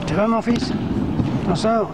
Ça va mon fils? T'en sors?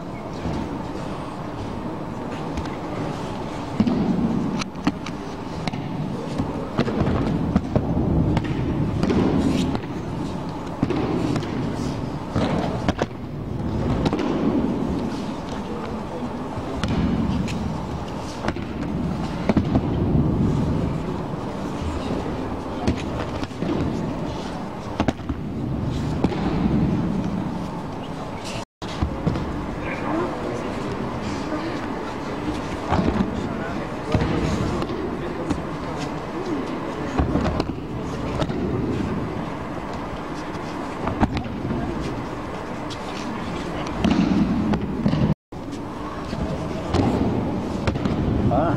Ah.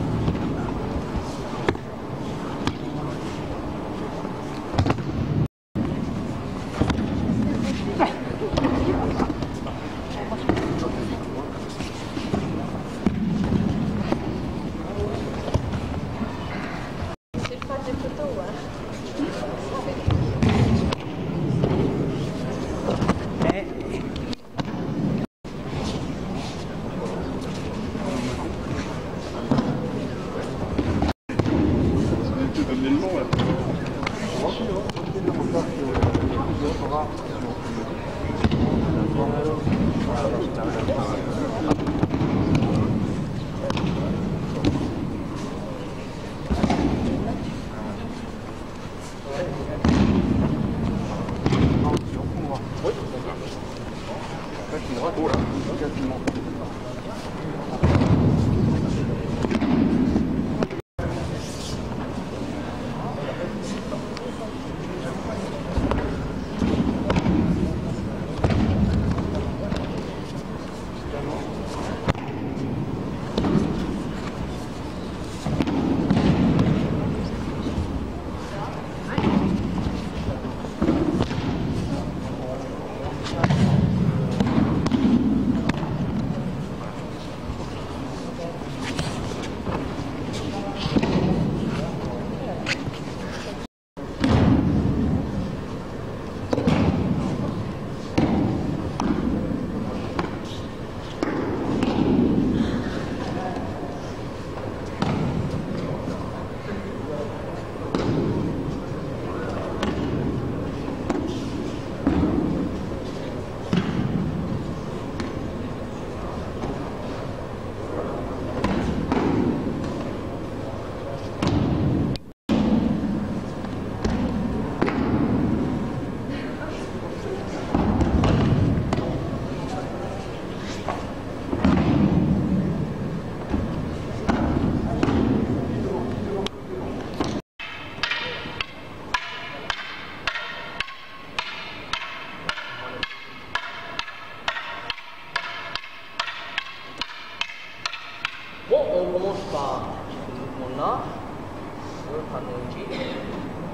Bon, on commence par ce mouvement-là.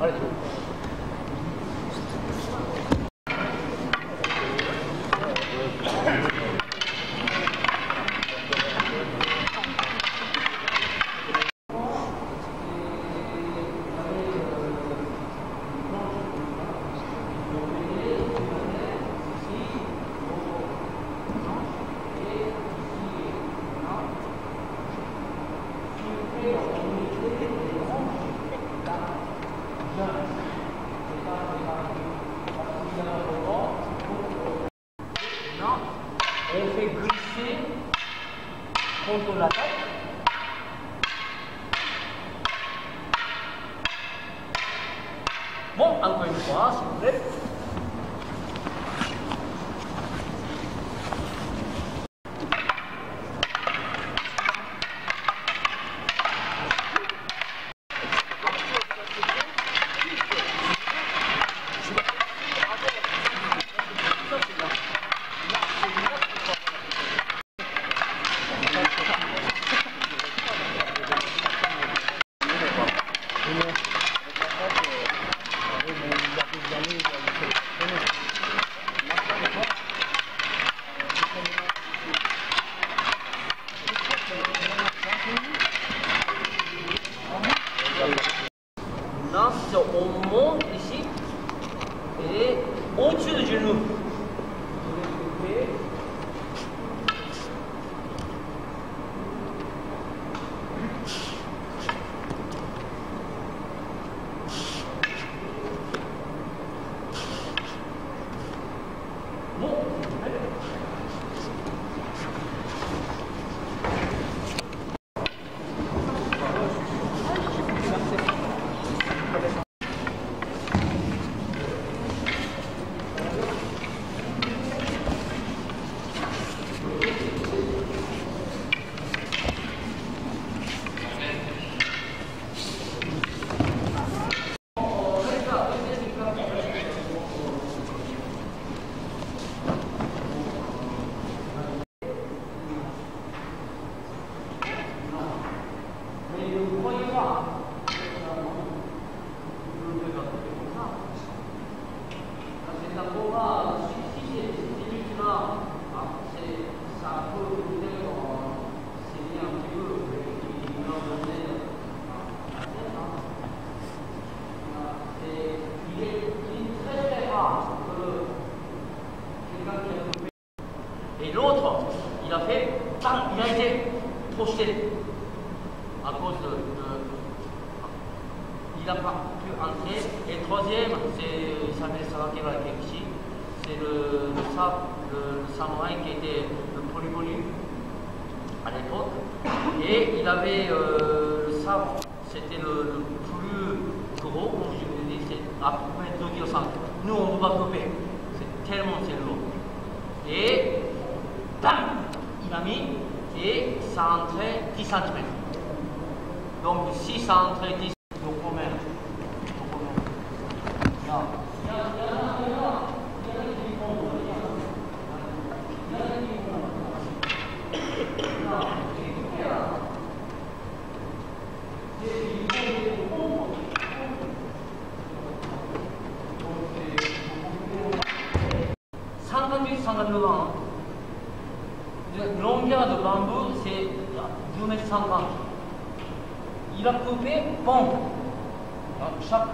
Allez, on fait glisser contre la tête. Bon, encore une fois, s'il vous plaît. Bon. Et l'autre, il a fait, il a été projeté à cause il n'a pas pu entrer. Et le troisième, il s'appelle Sawakeba Kekishi, c'est le samouraï qui était le plus connu à l'époque. Et il avait le sabre, c'était le plus gros, comme je vous dis, c'est à peu près 2,5 kg. Nous, on ne peut pas couper, c'est tellement lourd. Et bam, il a mis et ça a entré 10 cm. Donc si ça a entré 10 cm, donc combien? Là. Longueur de bambou, c'est 2,50 m. Il a coupé, bon, chaque.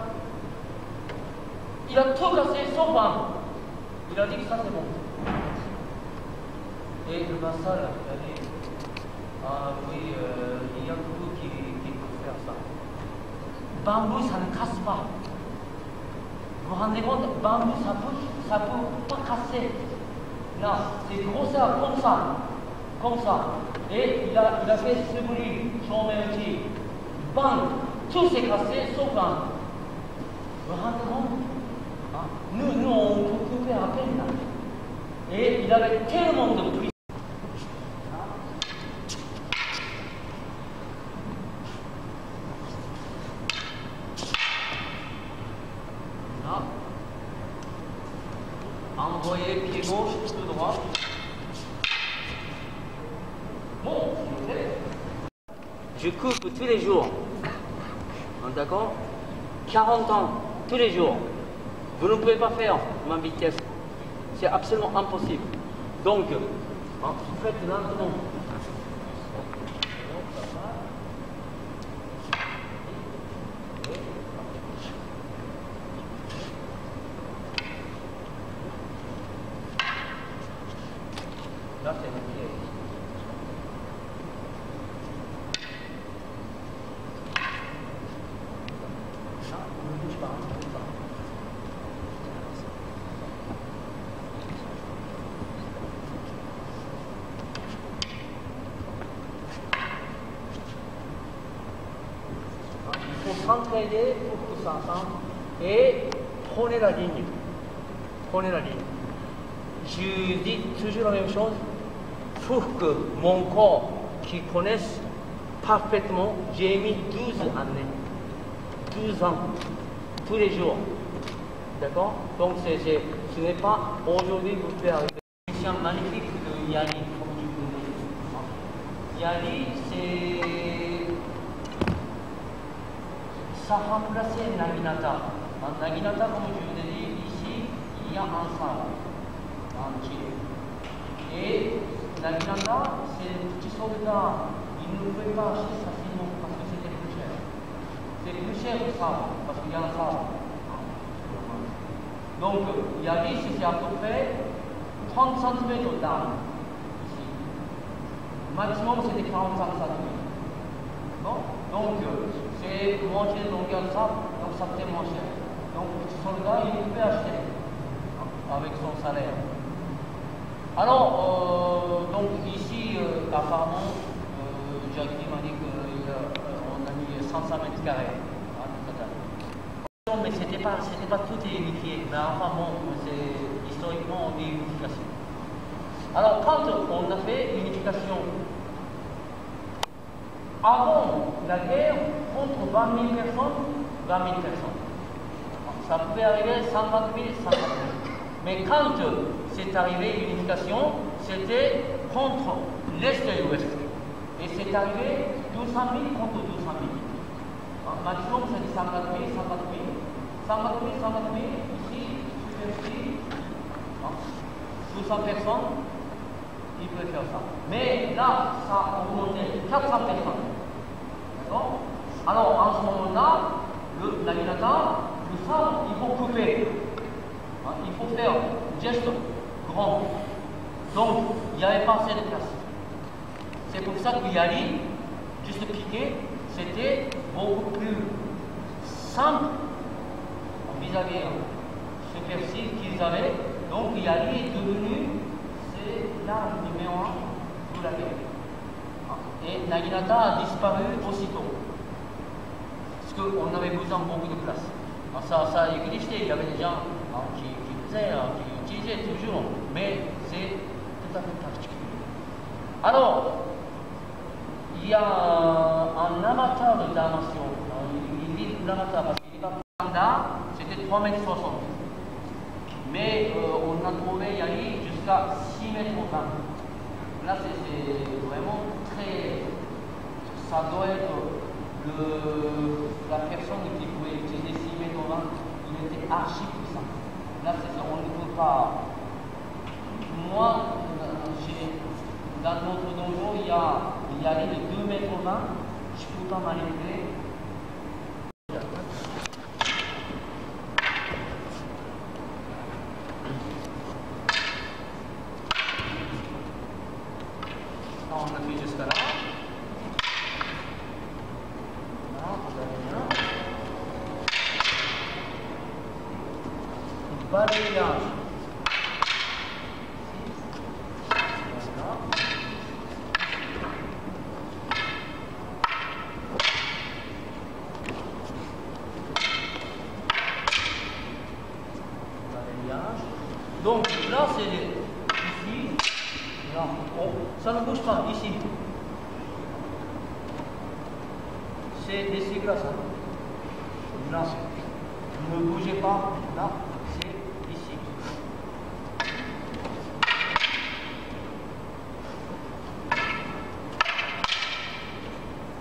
Il a tout cassé sauf bambou. Il a dit que ça c'est bon. Et le vassal a dit, ah oui, il y a que vous qui peut faire ça. Bambou, ça ne casse pas. Vous vous rendez compte, bambou, ça peut pas casser. Là, c'est grosseur comme ça. Et il a fait ce bruit, son métier. Bang, tout s'est cassé sauf un. Vous vous rendez compte? Hein? Nous, on peut couper à peine là. Et il avait tellement de bruit. Là. Envoyer pied gauche, tout droit. Bon, je coupe tous les jours. D'accord? 40 ans, tous les jours. Vous ne pouvez pas faire ma vitesse. C'est absolument impossible. Donc, faites lentement. Là, c'est mon pied. Il faut s'entraider pour tout ça ensemble et prenez la ligne. Prenez la ligne. Je dis toujours la même chose. Il faut que mon corps qui connaisse parfaitement, j'ai mis 12 années. 12 ans. Tous les jours. D'accord? Donc ce n'est pas aujourd'hui que vous pouvez arriver. C'est un magnifique de Yali, comme tu connais. Yali, ça a remplacé Naginata. Naginata, comme je vous ai dit, ici, il y a un sabre entier. Et Naginata, c'est le petit soldat. Il ne pouvait pas acheter facilement parce que c'était plus cher. C'est plus cher le sabre, parce qu'il y a un sabre. Donc, Yali, c'était à peu près 30 cm d'arme. Ici. Maximum, c'était 45 cm. Bon? Donc, c'est moins cher de longueur de sabre, donc ça coûtait moins cher. Donc, le soldat, il pouvait acheter avec son salaire. Alors, donc ici, apparemment, Jackie m'a dit qu'on a mis 105 mètres carrés. Mais c'était pas tout est unifié. Mais enfin bon, historiquement, on dit unification. Alors, quand on a fait l'unification avant la guerre, contre 20 000 personnes, ça pouvait arriver 120 000, 120 000. Mais quand c'est arrivé l'unification, c'était contre l'Est et l'Ouest. Et c'est arrivé 200 000 contre 200 000. Maximum, c'est 120 000, 120 000. 120 000, 120 000, ici, 200 personnes, il peut faire ça. Mais là, ça a augmenté 400 personnes. D'accord? Alors, en ce moment-là, l'alimentaire, tout ça, il faut couper. Il faut faire un geste grand. Donc, il n'y avait pas assez de place. C'est pour ça qu'il y a dit, juste piquer, c'était beaucoup plus simple vis-à-vis ce persil qu'ils avaient. Donc, Yali est devenu, c'est l'arme numéro 1 de la guerre. Et Naginata a disparu aussitôt. Parce qu'on avait besoin de beaucoup de place. Ça existait, il y avait des gens qui faisaient, qui utilisaient toujours, mais c'est tout à fait particulier. Alors, il y a un amateur d'armation. Il dit l'amateur parce qu'il va prendre, c'était 3,60 m. Mais on a trouvé Yali jusqu'à 6,20 m. Là, c'est vraiment très. Ça doit être la personne qui pouvait utiliser 6,20 m. Il était archi puissant. Là, on ne peut pas. Moi, dans notre dojo, il y a les 2,20 m. Je ne peux pas manipuler. On appuie jusqu'à là. Balayage. Donc là c'est ici, là, ça ne bouge pas ici. C'est des cycles là, ça. Là, ne bougez pas, là, c'est ici.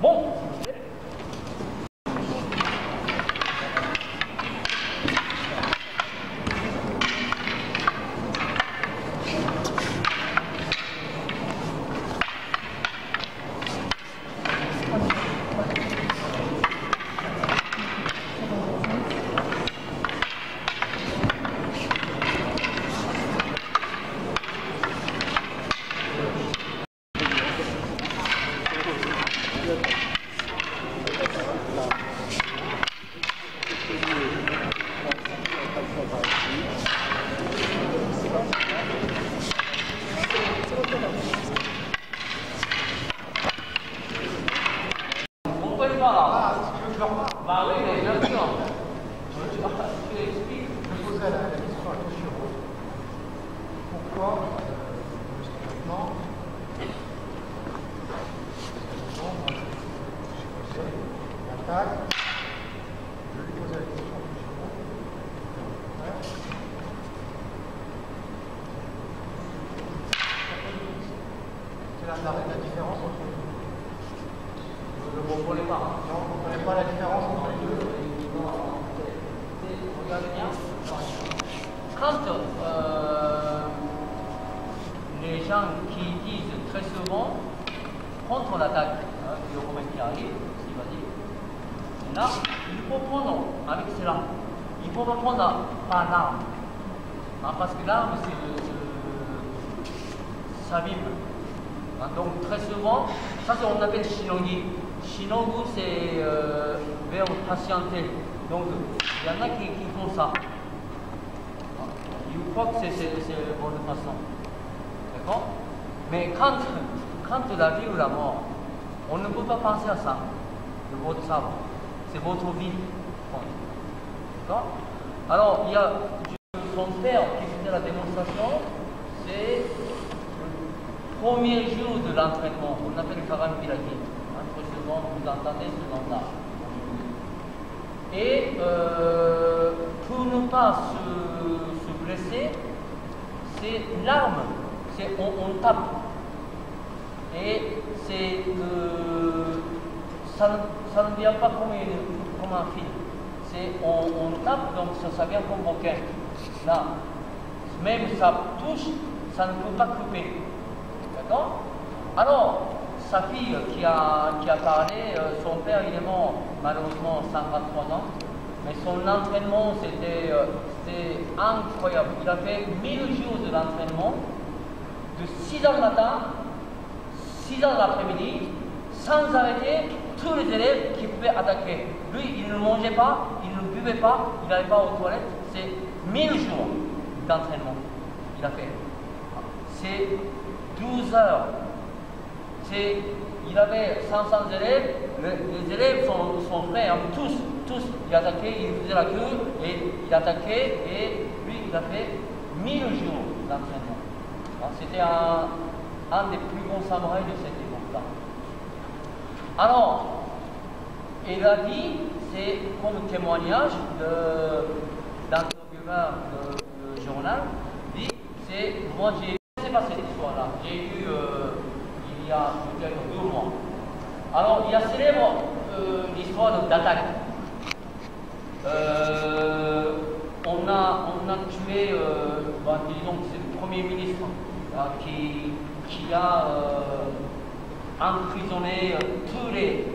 Bon. Bah oui, mais bien sûr. Tu expliques. Je posais la question à Toshiro. Pourquoi, jusqu'à maintenant, l'attaque, je lui posais la question à Toshiro. C'est la différence entre les deux. Je ne comprenais pas. Non, vous ne comprenez pas la différence entre les deux. Regardez bien. Quand les gens qui disent très souvent contre l'attaque, le Romain qui arrive, il va dire, là, il faut prendre avec cela. Il ne faut pas prendre par l'arme. Parce que l'arme, ça vibre. Donc très souvent, ça c'est on appelle shinogi. Shinogu c'est vers patienter. Donc il y en a qui font ça. Ils croient que c'est la bonne façon. D'accord? Mais quand la vie ou la mort, on ne peut pas penser à ça, de votre sabre. C'est votre vie. D'accord? Alors, il y a son père qui faisait la démonstration, c'est le premier jour de l'entraînement. On appelle Karam Pilaki. Précisément, vous entendez ce nom-là. Et pour ne pas se blesser, c'est l'arme, on tape. Et c'est ça ne vient pas comme un fil. On tape, donc ça vient comme un bouquin. Là, même ça touche, ça ne peut pas couper. D'accord? Alors, sa fille qui a parlé, son père il est mort malheureusement 53 ans, mais son entraînement c'était incroyable. Il a fait 1000 jours de l'entraînement, de 6h le matin, 6h l'après-midi, sans arrêter, tous les élèves qui pouvaient attaquer. Lui, il ne mangeait pas, il ne buvait pas, il n'allait pas aux toilettes. C'est 1000 jours d'entraînement qu'il a fait. C'est 12 heures. Il avait 500 élèves, les élèves sont frères, tous, il attaquait, il faisait la queue, et il attaquait, et lui, il a fait 1000 jours d'entraînement. C'était un des plus bons samouraïs de cette époque-là. Alors, il a dit, c'est comme témoignage d'intervieweur de journal, dit, c'est, moi j'ai, c'est pas cette histoire-là, j'ai eu, il y a peut-être 2 mois. Alors, il y a célèbre l'histoire d'attaque. On a tué, disons que c'est le Premier ministre qui a emprisonné tous les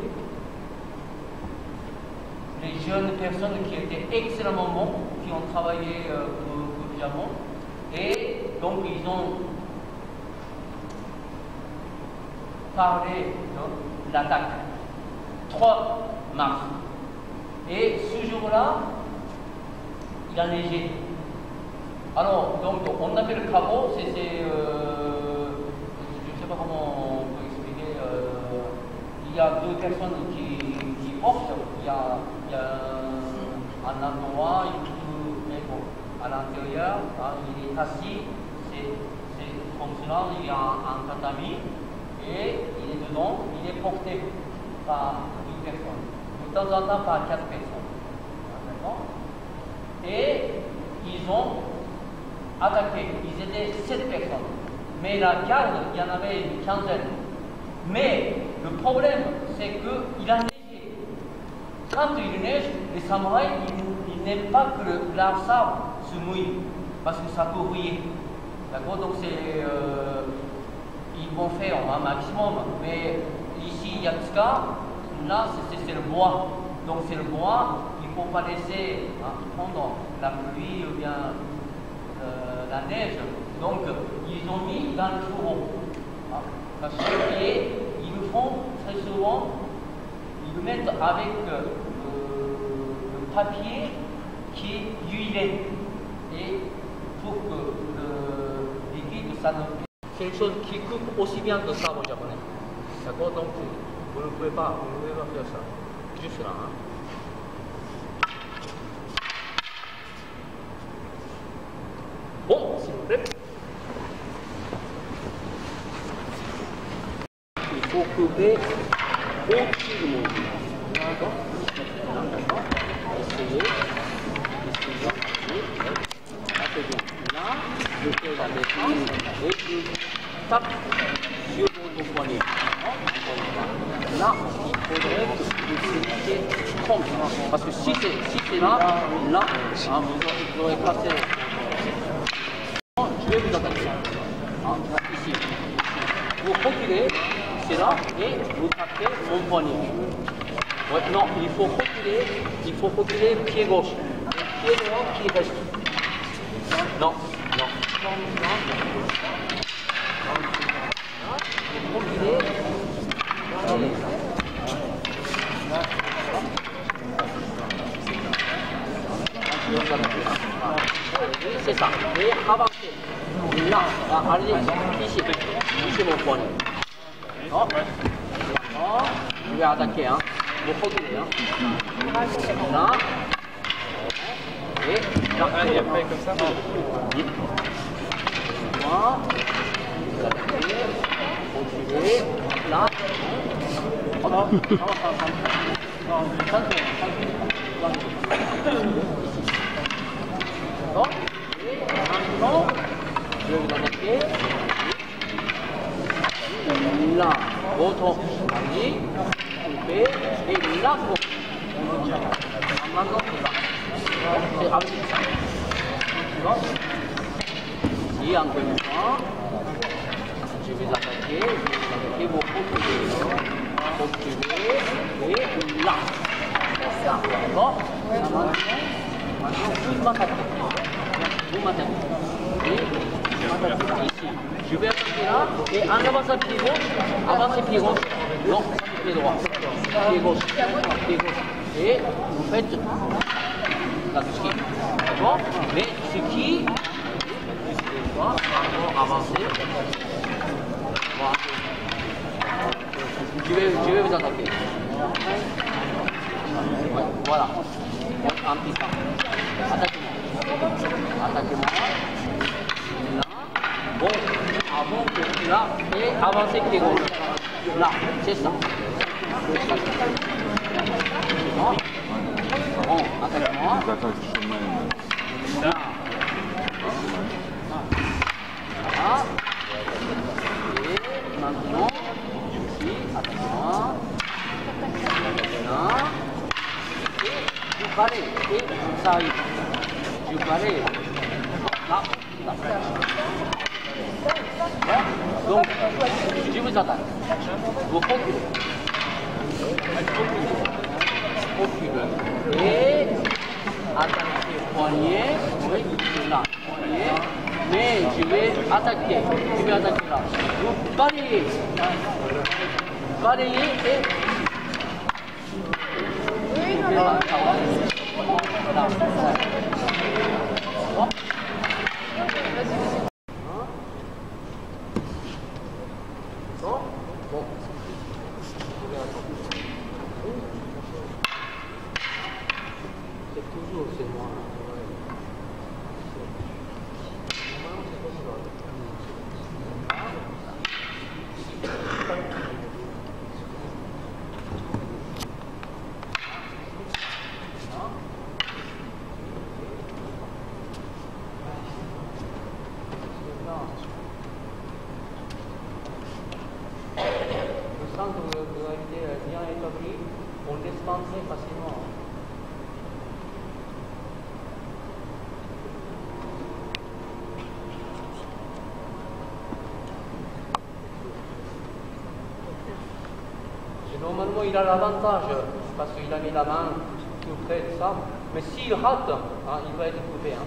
jeunes personnes qui étaient extrêmement bons, qui ont travaillé pour le Japon. Et donc, ils ont parlé de l'attaque. 3 mars. Et ce jour-là, il a neigé. Alors, donc, on appelle le cabot, je ne sais pas comment on peut expliquer. Il y a 2 personnes qui portent. Il y a un endroit, à l'intérieur, il est assis, c'est comme cela, il y a un tatami, et il est dedans, il est porté par 2 personnes, de temps en temps par 4 personnes. D'accord? Et ils ont attaqué, ils étaient 7 personnes, mais la garde, il y en avait une quinzaine. Mais le problème, c'est qu'il a neigé. Quand il neige, les samouraïs, ils n'aiment pas que leur sabre se mouille, parce que ça peut rouiller. D'accord? Donc ils vont faire un maximum, mais ici, Yatsuka, là, c'est le bois. Donc c'est le bois, il ne faut pas laisser prendre la pluie ou bien la neige. Donc ils ont mis dans le fourreau. Parce qu'ils le font très souvent, ils le mettent avec le papier qui est huilé. Et pour que le liquide, ça ne... C'est une chose qui coupe aussi bien que le sabre japonais. D'accord? Donc vous ne pouvez pas faire ça. Juste là. Bon, s'il vous plaît. Il faut couper au-dessus du monde. D'accord? D'accord? Essayez. Là, je fais la défense et je tape sur votre poignet. Là, il faudrait que vous mettiez comme ça. Parce que si c'est là, vous aurez passé. Je vais vous attaquer. Ici. Vous reculez, c'est là, et vous tapez mon poignet. Ouais, non, il faut reculer pied gauche. Et pied droit qui reste. Non. C'est ça. Et avancez. Là, allez, ici mon poignet. Oh. Oh. Je vais attaquer, hein. Vous reculez, hein. Là. Et là. Et après, comme ça. Voilà. Vous attaquez. Reculez. Là. Oh non. Bon. Et maintenant, je vais vous attaquer. Là, votre ami, coupé, et là, maintenant, c'est là. C'est avec ça. Bon. Ici, encore une fois, je vais attaquer, vous reculez, et là. Ça, bon. Maintenant, vous m'attaquez. Vous m'attaquez. Et ici. Je vais attaquer là, et en avançant pied gauche, avancez pied gauche, non, pied droit, pied gauche, et vous faites la ski. Bon, mais ce qui, avancer, je vais vous attaquer. Ouais, voilà, un petit temps. Attaquez-moi. Là, bon. Avant que là, et avancez pied gauche. Là, c'est ça. Bon, attaque-moi. Là. Voilà. Et maintenant, ici, attaque-moi. Là. Et vous parlez. Et ça arrive. Je parle. Là. Donc, je vous attaque. Vous reculez. Et attaquez poignet. Oui, là. Poignet. Mais je vais attaquer. là. Vous balayez. Balayez et... Voilà. C'est toujours c'est moi. Le centre de gravité bien établi, on descend très facilement. Et normalement, il a l'avantage parce qu'il a mis la main tout près de ça. Mais s'il rate, hein, il va être coupé. Hein.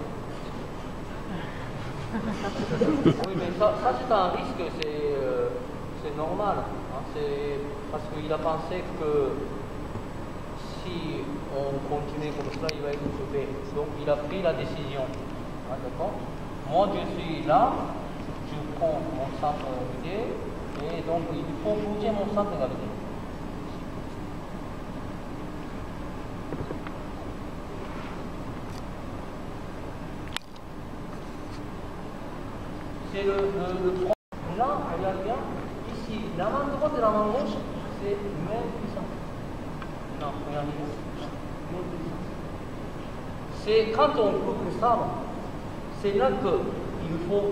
Oui, mais ça c'est un risque, c'est normal. Hein, c'est parce qu'il a pensé que si on continue comme ça, il va être coupé. Donc il a pris la décision. Hein, d'accord. Moi, je suis là, je prends mon centre de gravité, et donc il faut bouger mon centre de gravité. C'est le front. Là, regarde bien, ici, la main droite et la main gauche, c'est même puissance. Non, regardez bien. Même puissance. C'est quand on coupe le sabre, c'est là qu'il faut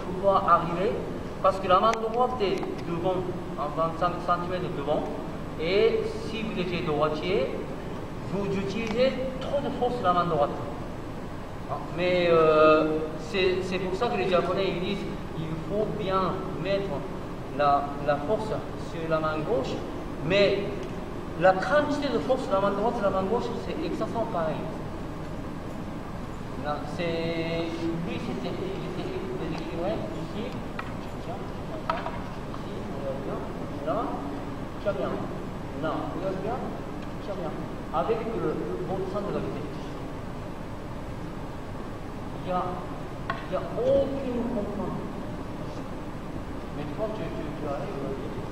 pouvoir arriver, parce que la main droite est devant, en 25 cm devant, et si vous étiez droitier, vous utilisez trop de force la main droite. Mais c'est pour ça que les Japonais ils disent qu'il faut bien mettre la force sur la main gauche, mais la quantité de force de la main droite et la main gauche, c'est exactement pareil. Là, lui, c'était déséquilibré ici, tiens, ici, là, tiens bien, là, regarde bien, tiens bien, avec le bon centre de gravité. Il n'y a aucune contrainte. Mais quand tu arrives,